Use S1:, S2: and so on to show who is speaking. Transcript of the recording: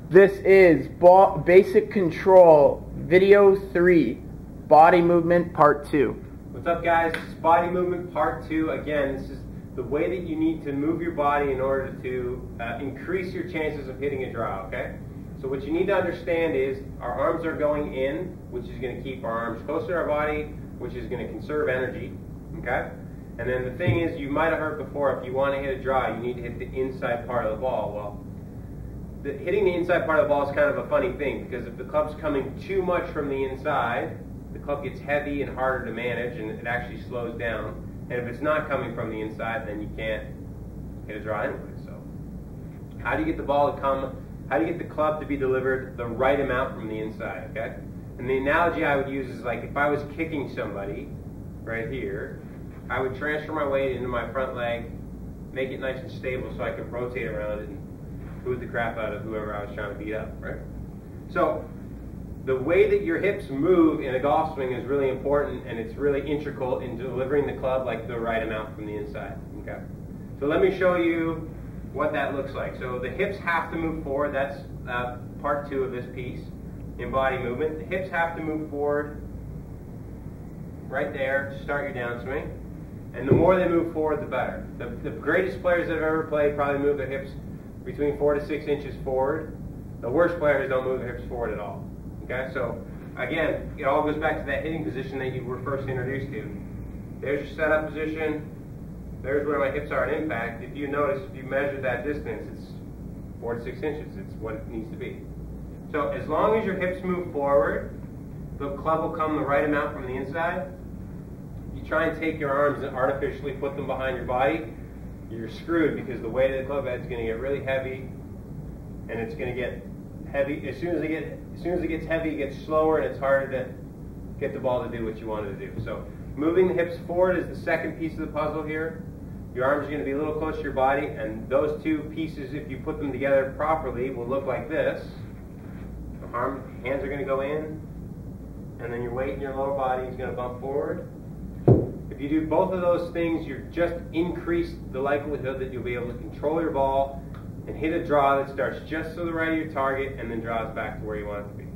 S1: This is Basic Control Video 3, Body Movement Part 2.
S2: What's up, guys? This is Body Movement Part 2. Again, this is the way that you need to move your body in order to increase your chances of hitting a draw, okay? So what you need to understand is our arms are going in, which is going to keep our arms closer to our body, which is going to conserve energy, okay? And then the thing is, you might have heard before, if you want to hit a draw, you need to hit the inside part of the ball. Well, hitting the inside part of the ball is kind of a funny thing, because if the club's coming too much from the inside, the club gets heavy and harder to manage, and it actually slows down. And if it's not coming from the inside, then you can't hit a draw anyway. So how do you get the ball to come, how do you get the club to be delivered the right amount from the inside, okay? And the analogy I would use is like if I was kicking somebody right here, I would transfer my weight into my front leg, make it nice and stable so I could rotate around it and boot the crap out of whoever I was trying to beat up, right? So the way that your hips move in a golf swing is really important, and it's really integral in delivering the club like the right amount from the inside, okay? So let me show you what that looks like. So the hips have to move forward. That's part 2 of this piece in body movement. The hips have to move forward right there to start your downswing. And the more they move forward, the better. The greatest players that have ever played probably move their hips between 4 to 6 inches forward. The worst players don't move their hips forward at all. Okay, so again, it all goes back to that hitting position that you were first introduced to. There's your setup position. There's where my hips are at impact. If you notice, if you measure that distance, it's 4 to 6 inches. It's what it needs to be. So as long as your hips move forward, the club will come the right amount from the inside. If you try and take your arms and artificially put them behind your body, you're screwed, because the weight of the club head is going to get really heavy, and it's going to get heavy. As soon as it gets heavy, it gets slower, and it's harder to get the ball to do what you want it to do. So moving the hips forward is the second piece of the puzzle here. Your arms are going to be a little close to your body, and those two pieces, if you put them together properly, will look like this. Hands are going to go in, and then your weight in your lower body is going to bump forward. If you do both of those things, you've just increased the likelihood that you'll be able to control your ball and hit a draw that starts just to the right of your target and then draws back to where you want it to be.